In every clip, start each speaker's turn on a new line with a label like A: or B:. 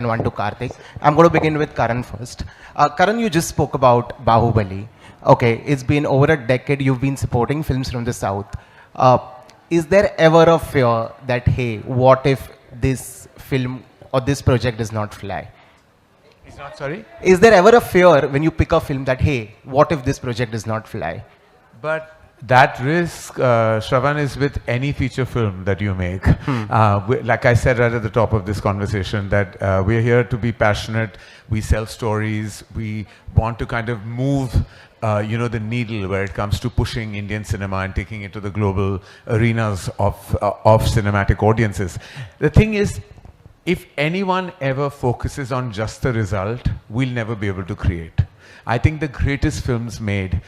A: and one to Karthik. I'm going to begin with Karan first. Karan, you just spoke about Bahubali. Okay, it's been over a decade you've been supporting films from the South. Is there ever a fear that, hey, what if this film or this project does not fly?
B: It's not, sorry?
A: Is there ever a fear when you pick a film that, hey, what if this project does not fly?
B: But that risk, Shravan, is with any feature film that you make. Like I said right at the top of this conversation, that we're here to be passionate. We sell stories. We want to kind of move, the needle where it comes to pushing Indian cinema and taking it to the global arenas of cinematic audiences. The thing is, if anyone ever focuses on just the result, we'll never be able to create. I think the greatest films made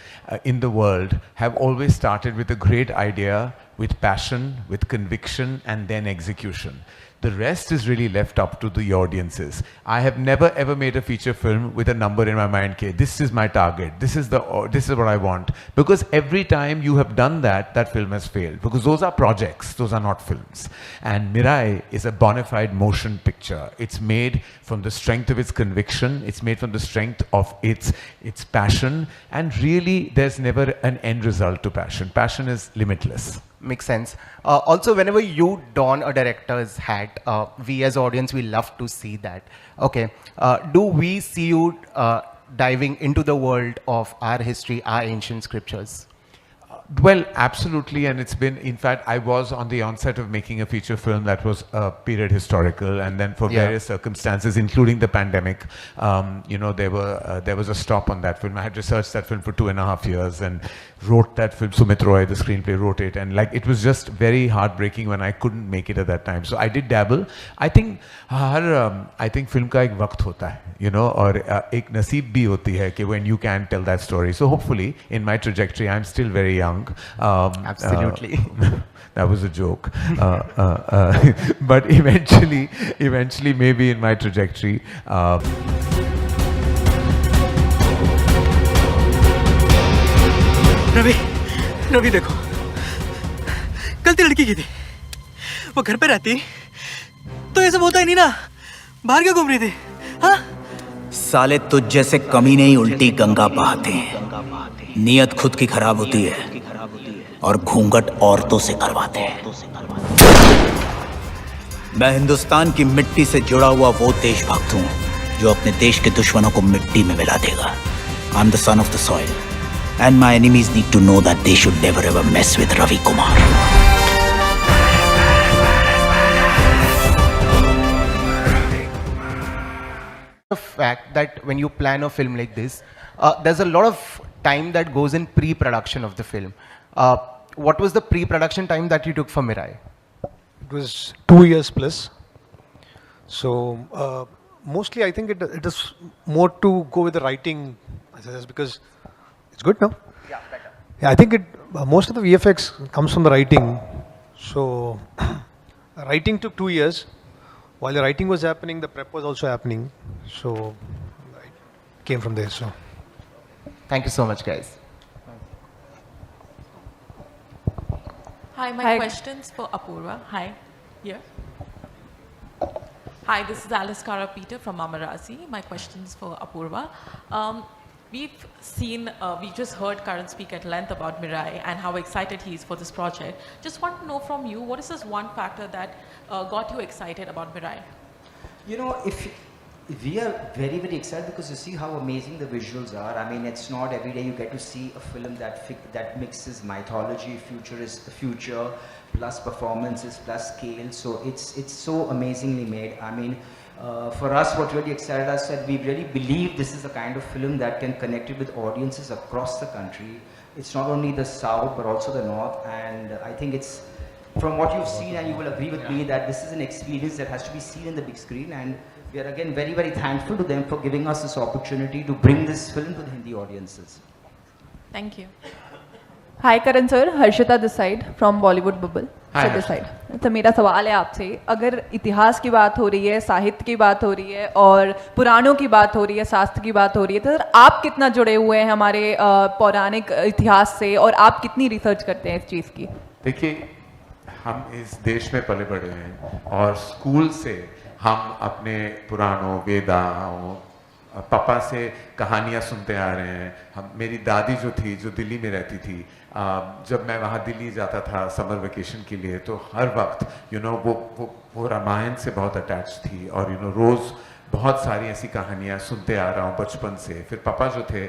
B: in the world have always started with a great idea, with passion, with conviction, and then execution. The rest is really left up to the audiences. I have never ever made a feature film with a number in my mind, okay, this is my target, this is what I want. Because every time you have done that, that film has failed. Because those are projects, those are not films. And Mirai is a bona fide motion picture. It's made from the strength of its conviction, it's made from the strength of its passion, and really there's never an end result to passion. Passion is limitless.
A: Makes sense. Also, whenever you don a director's hat, we as audience, we love to see that. Okay. Do we see you diving into the world of our history, our ancient scriptures?
B: Well, absolutely, and it's been, in fact, I was on the onset of making a feature film that was period historical, and then for various circumstances, including the pandemic, there was a stop on that film. I had researched that film for 2.5 years and wrote that film. Sumit Roy, the screenplay, wrote it, and it was just very heartbreaking when I couldn't make it at that time. So I did dabble. I think film ka ek waqt hota hai, और एक नसीब भी होती है कि when you can tell that story. So hopefully, in my trajectory, I'm still very young.
A: Absolutely.
B: That was a joke. But eventually, maybe in my trajectory.
C: Ravi देखो, गलती लड़की की थी। वो घर पे रहती तो ये सब होता ही नहीं ना। बाहर क्यों घूम रही थी? हाँ?
D: साले तुझ जैसे कमीने ही उल्टी गंगा बहाते हैं। नियत खुद की खराब होती है और घूंघट औरतों से करवाते हैं। मैं हिंदुस्तान की मिट्टी से जुड़ा हुआ वो देशभक्त हूँ जो अपने देश के दुश्मनों को मिट्टी में मिला देगा। I'm the son of the soil, and my enemies need to know that they should never ever mess with Ravi Kumar.
A: The fact that when you plan a film like this, there's a lot of time that goes in pre-production of the film. What was the pre-production time that you took for Mirai?
E: It was 2 years plus. So mostly I think it is more to go with the writing, because it's good now.
A: Yeah, better.
E: Yeah, I think most of the VFX comes from the writing. So writing took 2 years. While the writing was happening, the prep was also happening. So it came from there. So
A: thank you so much, guys.
F: Hi, my question's for Apurva. Hi, here. Hi, this is Alice Kara-Peter from Amarazi. My question's for Apurva. We've just heard Karan speak at length about Mirai and how excited he is for this project. Just want to know from you, what is this one factor that got you excited about Mirai?
G: If we are very, very excited because you see how amazing the visuals are. I mean, it's not every day you get to see a film that mixes mythology, future, plus performances, plus scale. So it's so amazingly made. I mean, for us, what really excited us that we really believe this is the kind of film that can connect it with audiences across the country. It's not only the South, but also the North. And I think it's, from what you've seen, and you will agree with me, that this is an experience that has to be seen in the big screen. And we are again very, very thankful to them for giving us this opportunity to bring this film to the Hindi audiences.
F: Thank you.
H: Hi Karan sir, Harshita this side from Bollywood Bubble.
B: Hi,
H: this side. तो मेरा सवाल है आपसे, अगर इतिहास की बात हो रही है, साहित्य की बात हो रही है और पुराणों की बात हो रही है, शास्त्र की बात हो रही है, तो सर आप कितना जुड़े हुए हैं हमारे पौराणिक इतिहास से और आप कितनी रिसर्च करते हैं इस चीज़ की?
B: देखिए, हम इस देश में पले बड़े हैं और स्कूल से हम अपने पुराणों वेदाओं पापा से कहानियाँ सुनते आ रहे हैं। हम मेरी दादी जो थी, जो दिल्ली में रहती थी, जब मैं वहाँ दिल्ली जाता था समर वेकेशन के लिए, तो हर वक्त वो रामायण से बहुत अटैच थी और रोज़ बहुत सारी ऐसी कहानियाँ सुनते आ रहा हूँ बचपन से। फिर पापा जो थे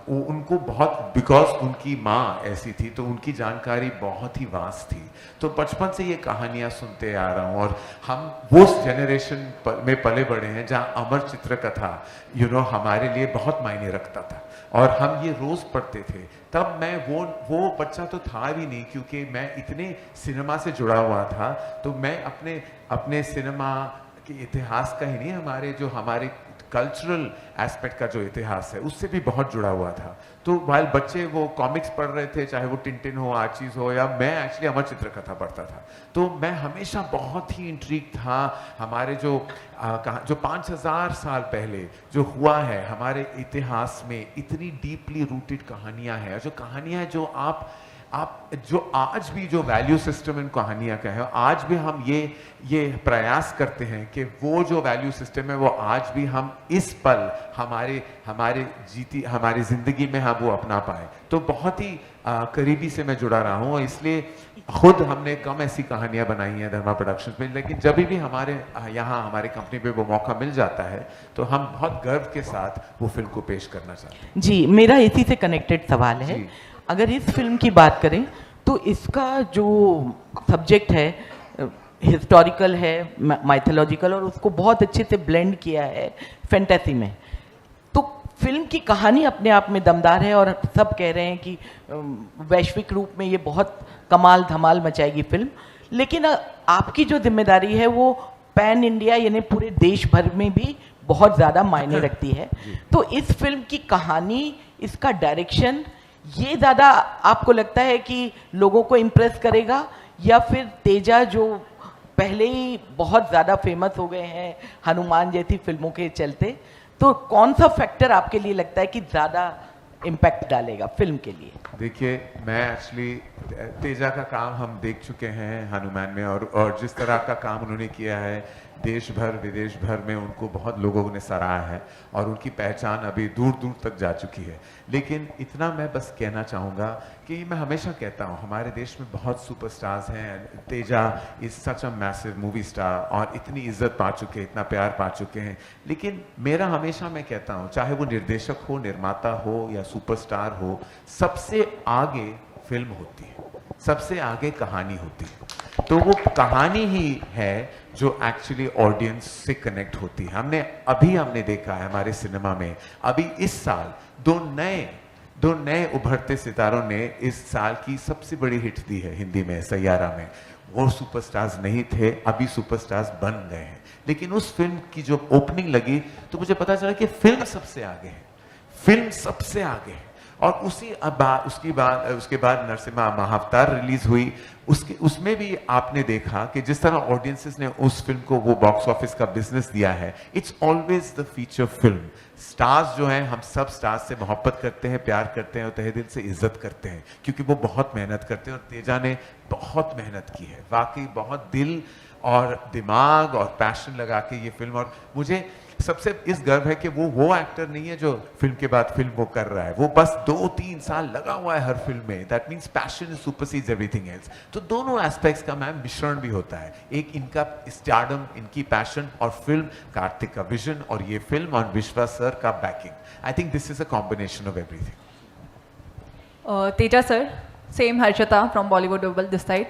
B: उनको बहुत, बिकॉज उनकी माँ ऐसी थी तो उनकी जानकारी बहुत ही वास्ट थी, तो बचपन से ये कहानियाँ सुनते आ रहा हूँ। और हम वो जनरेशन में पले बड़े हैं जहाँ अमर चित्र कथा हमारे लिए बहुत मायने रखता था और हम ये रोज़ पढ़ते थे। तब मैं वो बच्चा तो था भी नहीं, क्योंकि मैं इतने सिनेमा से जुड़ा हुआ था, तो मैं अपने सिनेमा कि इतिहास का ही नहीं, हमारे कल्चरल एस्पेक्ट का जो इतिहास है उससे भी बहुत जुड़ा हुआ था। तो वाइल बच्चे वो कॉमिक्स पढ़ रहे थे, चाहे वो टिंटिन हो, आर्चीज हो, या मैं एक्चुअली अमर चित्र कथा पढ़ता था, तो मैं हमेशा बहुत ही इंट्रिग था। हमारे जो 5000 साल पहले जो हुआ है हमारे इतिहास में, इतनी डीपली रूटेड कहानियाँ हैं, जो कहानियाँ जो आप जो आज भी जो वैल्यू सिस्टम इन कहानियाँ का है, आज भी हम ये प्रयास करते हैं कि वो जो वैल्यू सिस्टम है वो आज भी हम इस पल हमारी जिंदगी में हम वो अपना पाए। तो बहुत ही करीबी से मैं जुड़ा रहा हूँ, इसलिए खुद हमने कम ऐसी कहानियाँ बनाई हैं धर्मा प्रोडक्शंस में, लेकिन जब भी हमारे यहाँ हमारे कंपनी पे वो मौका मिल जाता है तो हम बहुत गर्व के साथ वो फिल्म को पेश करना चाहते हैं।
I: जी, मेरा इसी से कनेक्टेड सवाल है। अगर इस फिल्म की बात करें तो इसका जो सब्जेक्ट है हिस्टोरिकल है, माइथोलॉजिकल, और उसको बहुत अच्छे से ब्लेंड किया है फैंटेसी में। तो फिल्म की कहानी अपने आप में दमदार है और सब कह रहे हैं कि वैश्विक रूप में ये बहुत कमाल धमाल मचाएगी फिल्म, लेकिन आपकी जो जिम्मेदारी है वो पैन इंडिया यानी पूरे देश भर में भी बहुत ज़्यादा मायने रखती है। तो इस फिल्म की कहानी, इसका डायरेक्शन, ये ज़्यादा आपको लगता है कि लोगों को इम्प्रेस करेगा, या फिर तेजा जो पहले ही बहुत ज़्यादा फेमस हो गए हैं हनुमान जैसी फिल्मों के चलते, तो कौन सा फैक्टर आपके लिए लगता है कि ज़्यादा इम्पैक्ट डालेगा फिल्म के लिए?
B: देखिए, मैं एक्चुअली तेजा का काम हम देख चुके हैं हनुमान में, और जिस तरह का काम उन्होंने किया है देश भर विदेश भर में उनको बहुत लोगों ने सराहा है और उनकी पहचान अभी दूर दूर तक जा चुकी है। लेकिन इतना मैं बस कहना चाहूँगा कि मैं हमेशा कहता हूँ हमारे देश में बहुत सुपरस्टार्स हैं। Teja is such a massive movie star और इतनी इज्जत पा चुके हैं, इतना प्यार पा चुके हैं, लेकिन मेरा हमेशा मैं कहता हूँ चाहे वो निर्देशक हो, निर्माता हो या सुपरस्टार हो, सबसे आगे फिल्म होती है, सबसे आगे कहानी होती है। तो वो कहानी ही है जो एक्चुअली ऑडियंस से कनेक्ट होती है। हमने देखा है हमारे सिनेमा में अभी इस साल दो नए उभरते सितारों ने इस साल की सबसे बड़ी हिट दी है हिंदी में, सैयारा में। वो सुपरस्टार्स नहीं थे, अभी सुपरस्टार्स बन गए हैं। लेकिन उस फिल्म की जो ओपनिंग लगी तो मुझे पता चला कि फिल्म सबसे आगे है, फिल्म सबसे आगे है। और उसके बाद नरसिम्हा महाअवतार रिलीज हुई, उसमें भी आपने देखा कि जिस तरह ऑडियंसेस ने उस फिल्म को वो बॉक्स ऑफिस का बिजनेस दिया है। It's always the feature film. Stars जो हैं, हम सब स्टार्स से मोहब्बत करते हैं, प्यार करते हैं और तहे दिल से इज्जत करते हैं, क्योंकि वो बहुत मेहनत करते हैं और तेजा ने बहुत मेहनत की है, वाकई बहुत दिल और दिमाग और पैशन लगा के ये फिल्म। और मुझे सबसे इस गर्व है कि वो एक्टर नहीं है जो फिल्म के बाद फिल्म वो कर रहा है, वो बस 2-3 साल लगा हुआ है हर फिल्म में। That means passion supersedes everything else. तो दोनों एस्पेक्ट्स का मैम मिश्रण भी होता है, एक इनका स्टारडम, इनकी पैशन, और फिल्म कार्तिक का विजन, और ये फिल्म और विश्वास सर का banking. I think this is a combination of everything.
H: Teja sir, same Harshita from Bollywood double this side.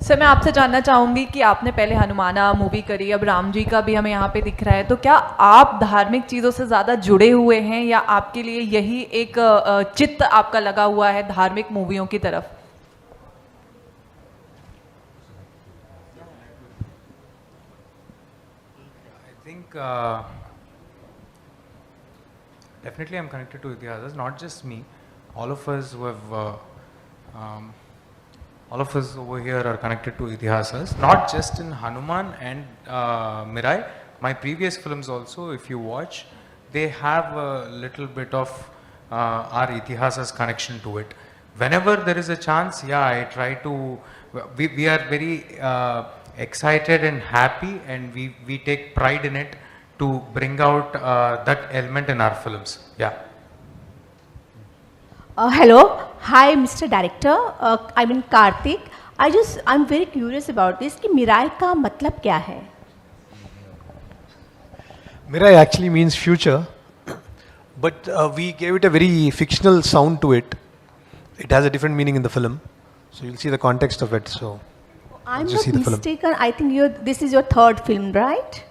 H: Sir, मैं आपसे जानना चाहूँगी कि आपने पहले हनुमाना मूवी करी, अब राम जी का भी हमें यहाँ पे दिख रहा है, तो क्या आप धार्मिक चीज़ों से ज़्यादा जुड़े हुए हैं या आपके लिए यही एक चित्त आपका लगा हुआ है धार्मिक मूवियों की तरफ?
J: I think definitely I'm connected to Itihasas, not just me. All of us who have all of us over here are connected to Itihasas, not just in Hanuman and Mirai. My previous films also, if you watch, they have a little bit of our Itihasas connection to it. Whenever there is a chance, yeah, I try to, we are very excited and happy, and we take pride in it to bring out that element in our films. Yeah.
K: Hello, hi Mr. Director, I mean Karthik. I'm very curious about this कि Mirae का मतलब क्या है?
E: Mirai actually means future, but we gave it a very fictional sound to it. It has a different meaning in the film, so you'll see the context of it. So
K: I'm
E: just
K: not
E: see the film.
K: mistaken. I think this is your third film, right?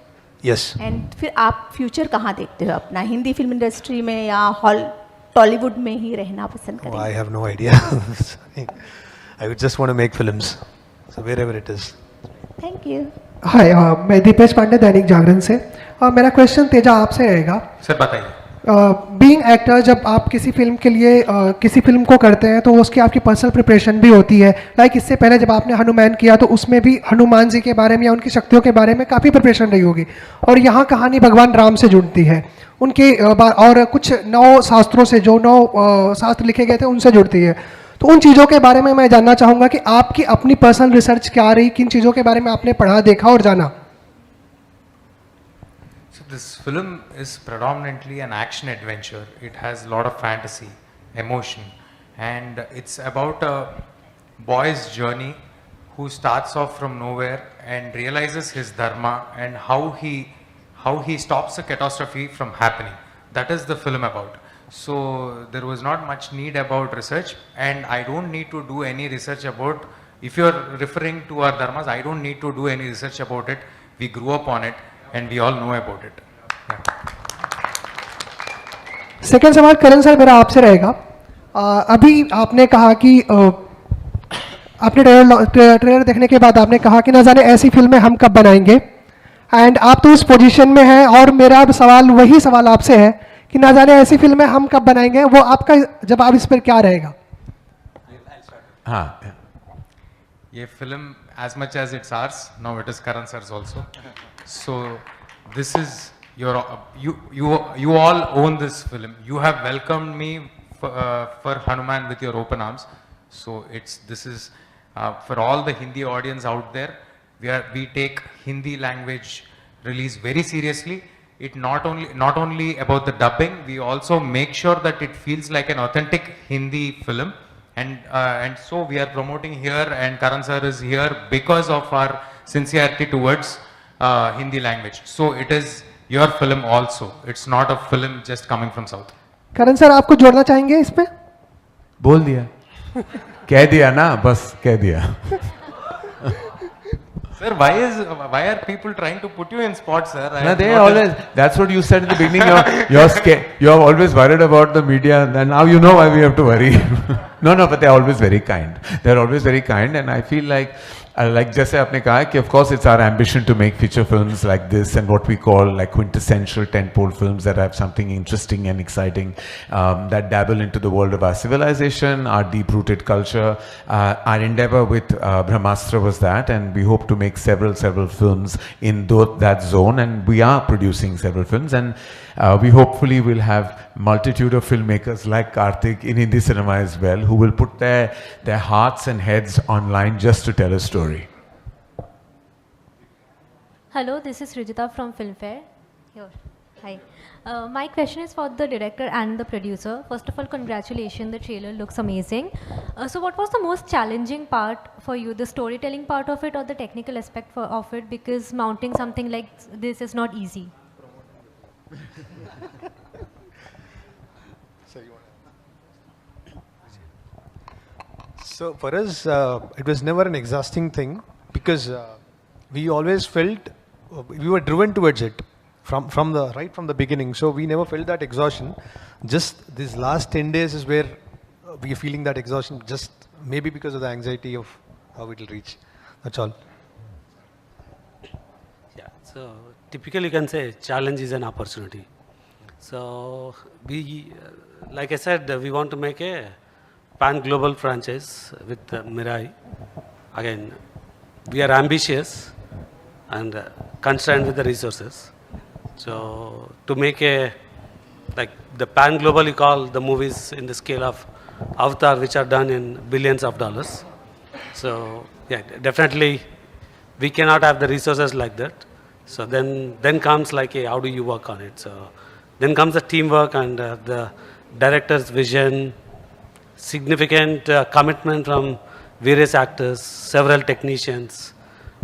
E: Yes.
K: And फिर आप future कहाँ देखते हो अपना? Hindi film industry में या Tollywood में ही रहना पसंद
E: Oh,
K: करेंगे?
E: I have no idea. I would just want to make films, so wherever it is.
K: Thank you.
L: हाय मैं दीपेश पांडे दैनिक जागरण से मेरा क्वेश्चन तेजा आपसे रहेगा
J: सर बताइए.
L: बीइंग एक्टर जब आप किसी फिल्म के लिए किसी फिल्म को करते हैं तो उसकी आपकी पर्सनल प्रिपरेशन भी होती है लाइक इससे पहले जब आपने हनुमान किया तो उसमें भी हनुमान जी के बारे में या उनकी शक्तियों के बारे में काफ़ी प्रिपरेशन रही होगी और यहाँ कहानी भगवान राम से जुड़ती है उनके और कुछ 9 शास्त्रों से जो 9 शास्त्र लिखे गए थे उनसे जुड़ती है तो उन चीज़ों के बारे में मैं जानना चाहूँगा कि आपकी अपनी पर्सनल रिसर्च क्या रही किन चीज़ों के बारे में आपने पढ़ा देखा और जाना.
J: So this film is predominantly an action adventure. It has a lot of fantasy, emotion, and it's about a boy's journey who starts off from nowhere and realizes his dharma and how he stops a catastrophe from happening. That is the film about. So there was not much need about research, and I don't need to do any research about, if you are referring to our dharmas, I don't need to do any research about it. We grew up on it and we all know about it.
L: Second सवाल करण sir मेरा आपसे रहेगा. अभी आपने कहा कि आपने trailer देखने के बाद आपने कहा कि ना जाने ऐसी फिल्में हम कब बनाएंगे एंड आप तो उस पोजीशन में हैं और मेरा सवाल वही सवाल आपसे है कि ना जाने ऐसी फिल्में हम कब बनाएंगे वो आपका जवाब इस पर क्या रहेगा.
B: हाँ,
J: ये film, as much as it's ours, now it is Karan sir's also. So this is your, you all own this film. You have welcomed me for Hanuman with your open arms. So this is for all the Hindi audience out there. We take Hindi language release very seriously. It not only about the dubbing, we also make sure that it feels like an authentic Hindi film. And so we are promoting here, and Karan sir is here because of our sincerity towards Hindi language. So it is your film also. It's not a film just coming from South.
L: Karan sir आपको जोड़ना चाहेंगे इस पे?
B: बोल दिया, कह दिया ना, बस कह दिया.
J: Sir, why are people trying to put you in spot, sir?
B: No, they always, that's what you said in the beginning. You're scared. You're always worried about the media, and now you know why we have to worry. No, but they're always very kind. They're always very kind, and I feel like जैसे आपने कहा कि of course it's our ambition to make feature films like this and what we call like quintessential tentpole films that have something interesting and exciting, that dabble into the world of our civilization, our deep-rooted culture. Our endeavor with Brahmastra was that, and we hope to make several films in that zone, and we are producing several films, and we hopefully will have multitude of filmmakers like Karthik in Hindi cinema as well, who will put their hearts and heads online just to tell a story.
M: Hello, this is Rijita from Filmfare. Here. Hi. My question is for the director and the producer. First of all, congratulations, the trailer looks amazing. So what was the most challenging part for you, the storytelling part of it or the technical aspect of it? Because mounting something like this is not easy.
E: So for us, it was never an exhausting thing because we always felt we were driven towards it from the beginning. So we never felt that exhaustion. Just this last 10 days is where we are feeling that exhaustion. Just maybe because of the anxiety of how it will reach. That's all.
N: Yeah. So typically, you can say challenge is an opportunity. So we, like I said, we want to make a pan-global franchise with Mirai. Again, we are ambitious and constrained with the resources. So to make like the pan-global, you call the movies in the scale of Avatar, which are done in billions of dollars. So yeah, definitely we cannot have the resources like that. So then comes like, hey, how do you work on it? So then comes the teamwork and the director's vision, significant commitment from various actors, several technicians,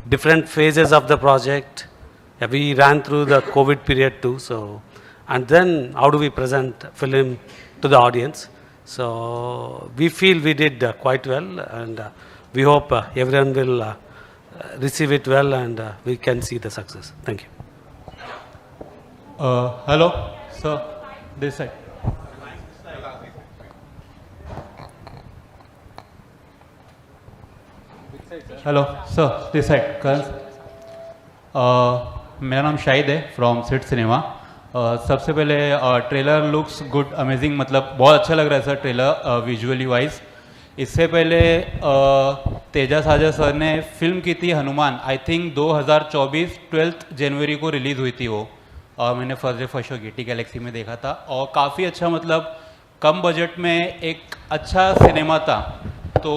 N: different phases of the project. Yeah, we ran through the COVID period too. So, and then how do we present film to the audience? So we feel we did quite well, and we hope everyone will receive it well, and we can see the success. Thank you.
O: Hello, sir. This side. Hello sir, this side Karan. मेरा नाम शाहिद है from seat cinema. सबसे पहले trailer looks good, amazing, मतलब बहुत अच्छा लग रहा है सर ट्रेलर विजुअली वाइज। इससे पहले तेजा साजा सर ने फिल्म की थी हनुमान, आई थिंक 2024 12 जनवरी को रिलीज़ हुई थी वो। मैंने फर्स्ट शो गेटी गैलेक्सी में देखा था और काफ़ी अच्छा, मतलब कम बजट में एक अच्छा सिनेमा था। तो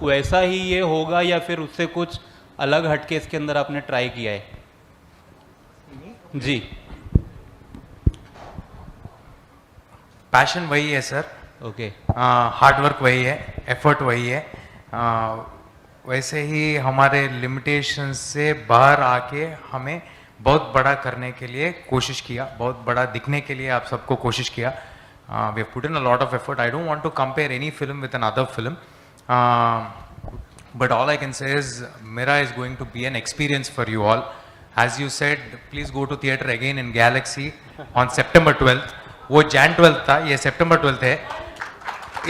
O: वैसा ही ये होगा या फिर उससे कुछ अलग हटके इसके अंदर आपने ट्राई किया है? जी।
J: पैशन वही है सर।
O: ओके।
J: हार्ड वर्क वही है, एफर्ट वही है। वैसे ही हमारे लिमिटेशन से बाहर आके हमें बहुत बड़ा करने के लिए कोशिश किया, बहुत बड़ा दिखने के लिए आप सबको कोशिश किया। We have put in a lot of effort. I don't want to compare any film with another film, but all I can say is Mira is going to be an experience for you all. As you said, please go to theatre again in Galaxy on September 12th. वो Jan 12th था, ये September 12th है।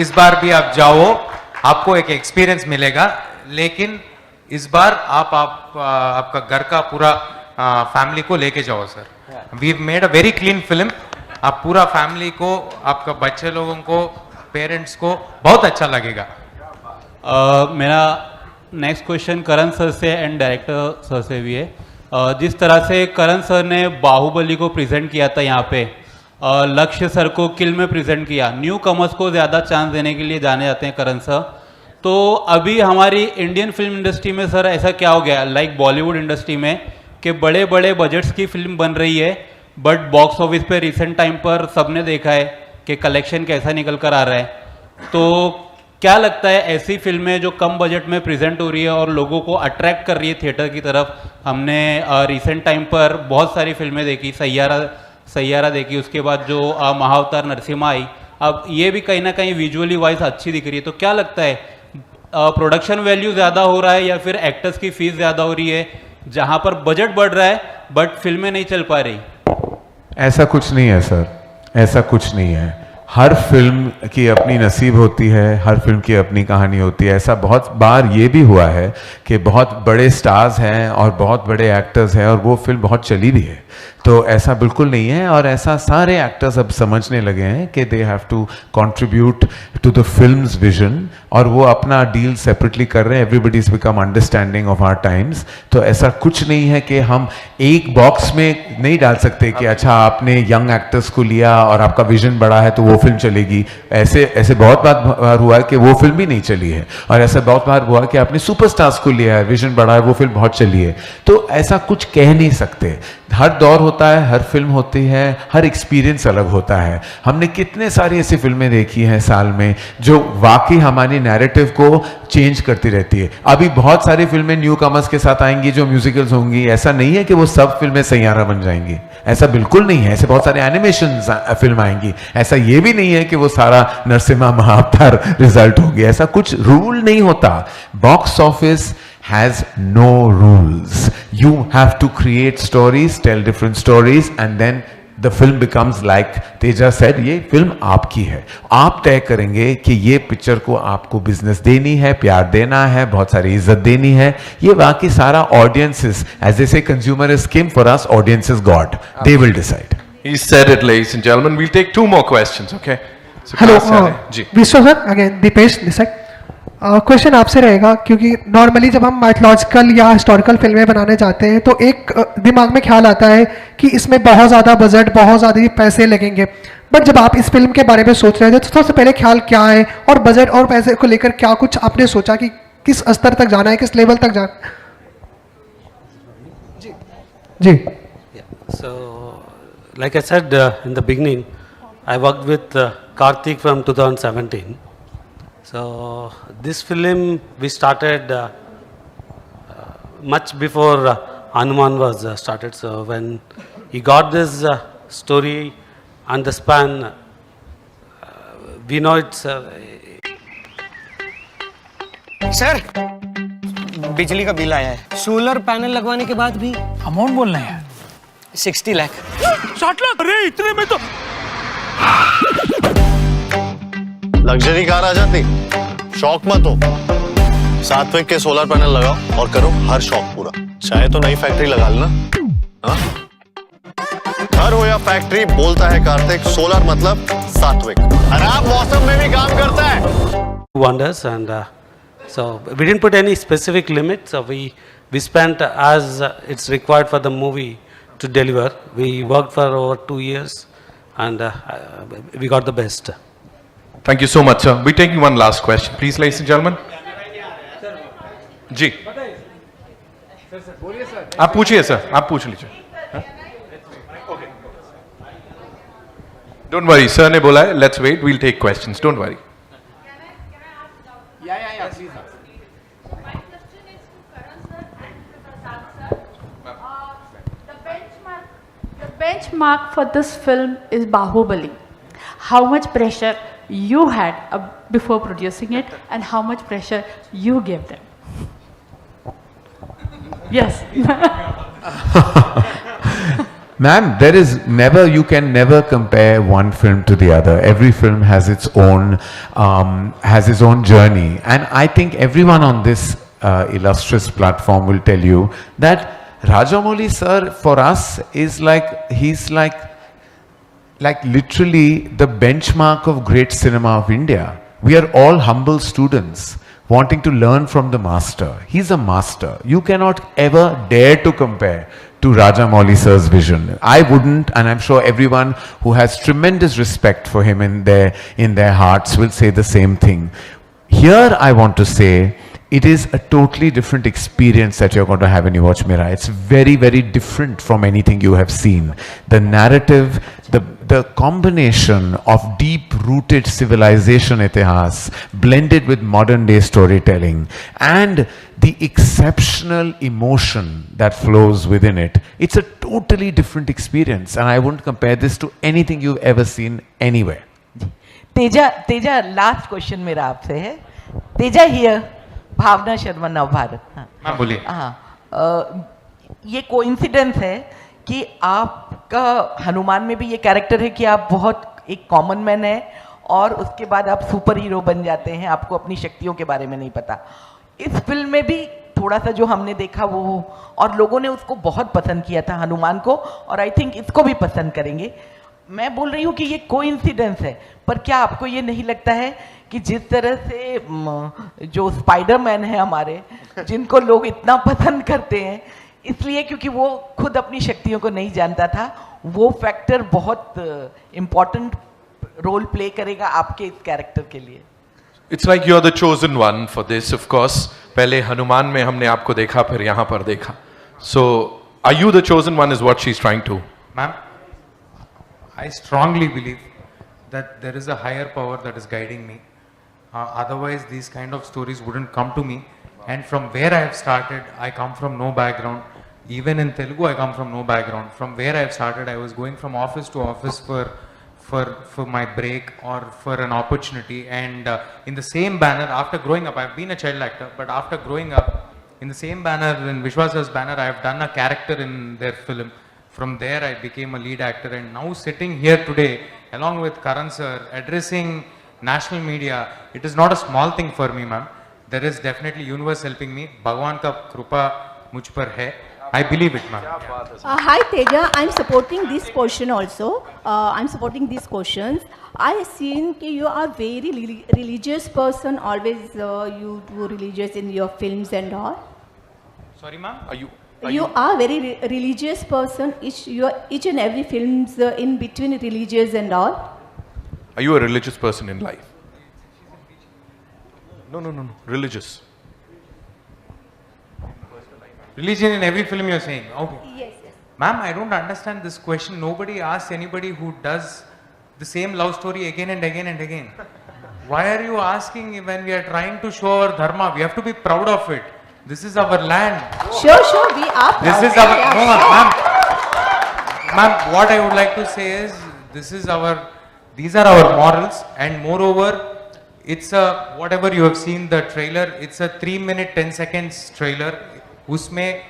J: इस बार भी आप जाओ, आपको एक एक्सपीरियंस मिलेगा, लेकिन इस बार आपका घर का पूरा फैमिली को लेके जाओ sir. We've made a very clean film. आप पूरा फैमिली को, आपका बच्चे लोगों को, पेरेंट्स को बहुत अच्छा लगेगा।
O: मेरा नेक्स्ट क्वेश्चन करण सर से एंड डायरेक्टर सर से भी है। जिस तरह से करण सर ने बाहुबली को प्रेजेंट किया था यहाँ पे, लक्ष्य सर को किल में प्रेजेंट किया, न्यू कमर्स को ज़्यादा चांस देने के लिए जाने जाते हैं करण सर। तो अभी हमारी इंडियन फिल्म इंडस्ट्री में सर ऐसा क्या हो गया, लाइक बॉलीवुड इंडस्ट्री में, कि बड़े बड़े बजट्स की फिल्म बन रही है बट बॉक्स ऑफिस पे रिसेंट टाइम पर सबने देखा है कि कलेक्शन कैसा निकल कर आ रहा है। तो क्या लगता है ऐसी फिल्में जो कम बजट में प्रेजेंट हो रही है और लोगों को अट्रैक्ट कर रही है थिएटर की तरफ? हमने रिसेंट टाइम पर बहुत सारी फिल्में देखी, सैयारा देखी, उसके बाद जो महाअवतार नरसिम्हा आई, अब ये भी कहीं ना कहीं विजुअली वाइज अच्छी दिख रही है। तो क्या लगता है प्रोडक्शन वैल्यू ज़्यादा हो रहा है या फिर एक्टर्स की फीस ज़्यादा हो रही है, जहाँ पर बजट बढ़ रहा है बट फिल्में नहीं चल पा रही?
B: ऐसा कुछ नहीं है सर, ऐसा कुछ नहीं है। हर फिल्म की अपनी नसीब होती है, हर फिल्म की अपनी कहानी होती है। ऐसा बहुत बार ये भी हुआ है कि बहुत बड़े स्टार्स हैं और बहुत बड़े एक्टर्स हैं और वो फिल्म बहुत चली भी है। तो ऐसा बिल्कुल नहीं है, और ऐसा सारे एक्टर्स अब समझने लगे हैं कि they have to contribute to the film's vision, और वो अपना डील सेपरेटली कर रहे हैं। Everybody is become understanding of our times. तो ऐसा कुछ नहीं है कि हम एक बॉक्स में नहीं डाल सकते कि अच्छा आपने यंग एक्टर्स को लिया और आपका विजन बड़ा है तो वो फिल्म चलेगी। ऐसे बहुत बार हुआ है कि वो फिल्म भी नहीं चली है, और ऐसा बहुत बार हुआ कि आपने सुपरस्टार्स को लिया है, विजन बड़ा है, वो फिल्म बहुत चली है। तो ऐसा कुछ कह नहीं सकते। हर दौर होता है, हर फिल्म होती है, हर एक्सपीरियंस अलग होता है। हमने कितने सारी ऐसी फिल्में देखी हैं साल में जो वाकई हमारी नैरेटिव को चेंज करती रहती है। अभी बहुत सारी फिल्में न्यू कमर्स के साथ आएंगी जो म्यूजिकल्स होंगी। ऐसा नहीं है कि वो सब फिल्में सैयारा बन जाएंगी, ऐसा बिल्कुल नहीं है। ऐसे बहुत सारे एनिमेशन फिल्म आएंगी। ऐसा ये भी नहीं है कि वो सारा नरसिम्हा महाअवतार रिजल्ट होगी। ऐसा कुछ रूल नहीं होता। Box office has no rules. You have to create stories, tell different stories, and then the film becomes like Teja said, ये फिल्म आपकी है। आप तय करेंगे कि ये पिक्चर को आपको बिजनेस देनी है, प्यार देना है, बहुत सारी इज्जत देनी है। ये बाकी सारा audiences, as they say, consumer is king, for us audience is God. They will decide.
P: He said it, ladies and gentlemen. We'll take 2 more questions, okay? So
L: hello
P: ji
L: Vishwa sir, again Deepesh this side. Question आपसे रहेगा, क्योंकि normally जब हम mythological या historical फिल्में बनाने जाते हैं तो एक दिमाग में ख्याल आता है कि इसमें बहुत ज़्यादा बजट, बहुत ज़्यादा पैसे लगेंगे। बट जब आप इस फिल्म के बारे में सोच रहे थे तो सबसे पहले ख्याल क्या है, और बजट और पैसे को लेकर क्या कुछ आपने सोचा कि किस स्तर तक जाना है, किस लेवल तक जाना? जी.
N: So, like I said in the beginning, I worked with Karthik from 2017. So, this film we started much before Hanuman was started. So, when he got this story and the span, we know it's.
C: Sir, बिजली का bill आया है. Solar panel लगवाने के बाद भी amount बोलना है यार. 60 लाख. 60 लाख? अरे इतने में तो
Q: लग्जरी कार आ जाती. शौक मत हो, सात्विक के सोलर पैनल लगाओ और करो हर शौक पूरा. चाहे तो नई फैक्ट्री लगा लेना. हाँ? घर हो या फैक्ट्री, बोलता है कार्तिक, सोलर मतलब सात्विक. और आप मौसम में भी काम करता है.
N: Wonders, and so we didn't put any specific limit. So we spent as it's required for the movie to deliver. We worked for over 2 years, and we got the best.
P: Thank you so much, sir. We're taking one last question, please, ladies and gentlemen. जी. आप पूछिए sir, आप पूछ लीजिए. Don't worry, sir ने बोला है. Let's wait. We'll take questions. Don't worry.
H: Yeah, please.
R: The benchmark for this film is Bahubali. How much pressure you had before producing it, and how much pressure you gave them? Yes.
B: Ma'am, there is never, you can never compare one film to the other. Every film has its own journey. And I think everyone on this illustrious platform will tell you that Rajamouli sir for us is he's like literally the benchmark of great cinema of India. We are all humble students wanting to learn from the master. He's a master. You cannot ever dare to compare to Rajamouli sir's vision. I wouldn't, and I'm sure everyone who has tremendous respect for him in their hearts will say the same thing. Here I want to say, it is a totally different experience that you're going to have when you watch Mirai. It's very, very different from anything you have seen. The narrative, the combination of deep-rooted civilization itihas blended with modern-day storytelling and the exceptional emotion that flows within it. It's a totally different experience, and I wouldn't compare this to anything you've ever seen anywhere.
I: Teja last question मेरा आपसे है. Teja here, भावना शर्मा नव भारत.
J: हाँ बोलिए.
I: हाँ, ये coincidence है कि आपका हनुमान में भी ये कैरेक्टर है कि आप बहुत एक कॉमन मैन है और उसके बाद आप सुपर हीरो बन जाते हैं. आपको अपनी शक्तियों के बारे में नहीं पता. इस फिल्म में भी थोड़ा सा जो हमने देखा वो, और लोगों ने उसको बहुत पसंद किया था हनुमान को, और आई थिंक इसको भी पसंद करेंगे. मैं बोल रही हूँ कि ये कोइंसिडेंस है, पर क्या आपको ये नहीं लगता है कि जिस तरह से जो स्पाइडरमैन है हमारे, जिनको लोग इतना पसंद करते हैं इसलिए क्योंकि वो खुद अपनी शक्तियों को नहीं जानता था, वो फैक्टर बहुत इम्पोर्टेंट रोल प्ले करेगा आपके इस कैरेक्टर के लिए?
P: It's like you're the chosen one for this, of course. पहले हनुमान में हमने आपको देखा, फिर यहाँ पर देखा. So, are you the chosen one is what she's trying to?
J: Ma'am, I strongly believe that there is a higher power that is guiding me. Otherwise, these kind of stories wouldn't come to me. And from where I have started, I come from no background. Even in Telugu, I come from no background. From where I have started, I was going from office to office for my break or for an opportunity. And in the same banner, after growing up, I've been a child actor, but after growing up, in the same banner, in Vishwasa's banner, I have done a character in their film. From there, I became a lead actor, and now sitting here today, along with Karan sir, addressing national media, it is not a small thing for me, ma'am. There is definitely universe helping me. Bhagwan ka krupa mujh par hai. I believe it, ma'am.
K: Hi Teja, I'm supporting this question also. I'm supporting these questions. I have seen that you are very religious person. Always you do religious in your films and all.
J: Sorry, ma'am.
K: You are very religious person. Each and every films in between religious and all.
P: Are you a religious person in life? No. Religious.
J: Religion in every film you're saying? Okay.
K: Yes.
J: Ma'am, I don't understand this question. Nobody asks anybody who does the same love story again and again and again. Why are you asking when we are trying to show our dharma? We have to be proud of it. This is our land.
K: Sure, we are proud.
J: This is our, no, ma'am. Ma'am, what I would like to say is, these are our morals, and moreover, it's a, whatever you have seen the trailer, it's a 3-minute 10 seconds trailer. उसमें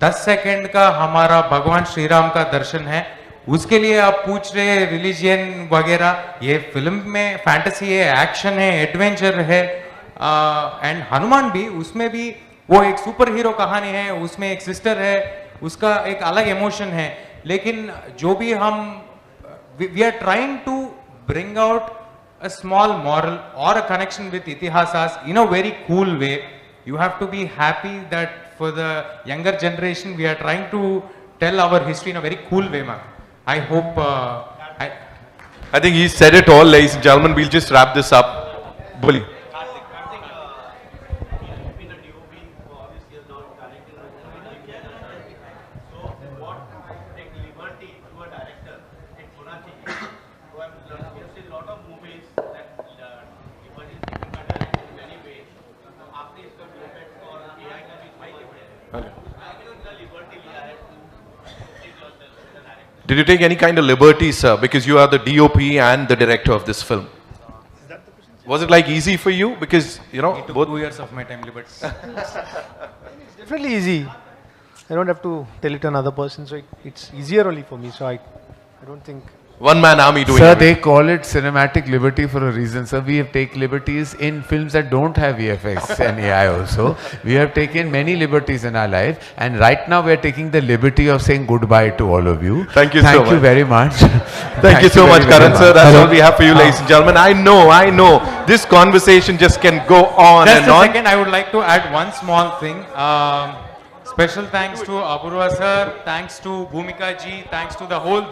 J: 10 second का हमारा भगवान श्री राम का दर्शन है. उसके लिए आप पूछ रहे हैं रिलीजियन वगैरह. ये फिल्म में फैंटेसी है, एक्शन है, एडवेंचर है, एंड हनुमान भी, उसमें भी वो एक सुपर हीरो कहानी है, उसमें एक सिस्टर है, उसका एक अलग इमोशन है. लेकिन जो भी हम we are trying to bring out a small moral or a connection with itihasas in a very cool way. You have to be happy that for the younger generation we are trying to tell our history in a very cool way, ma'am. I hope
P: I think he said it all, ladies and gentlemen. We'll just wrap this up. Bully. Did you take any kind of liberty, sir? Because you are the DOP and the director of this film. Was it like easy for you? Because, you know,
J: it took
P: both
J: 2 years of my time, but
E: It's definitely easy. I don't have to tell it to another person, so it's easier only for me. So I don't think.
P: One man army doing
B: Sir,
P: everything.
B: they call it cinematic liberty for a reason. Sir, we have taken liberties in films that don't have VFX and AI also. We have taken many liberties in our life, and right now we are taking the liberty of saying goodbye to all of you.
P: Thank you so much.
B: Thank you very much.
P: Thank you so much, Karan sir. That's all we have for you, ladies and gentlemen. I know. This conversation just can go on
J: just
P: and
J: a
P: on.
J: second, I would like to add one small thing. Special thanks to Apurva sir, thanks to Bhumika ji, thanks to the whole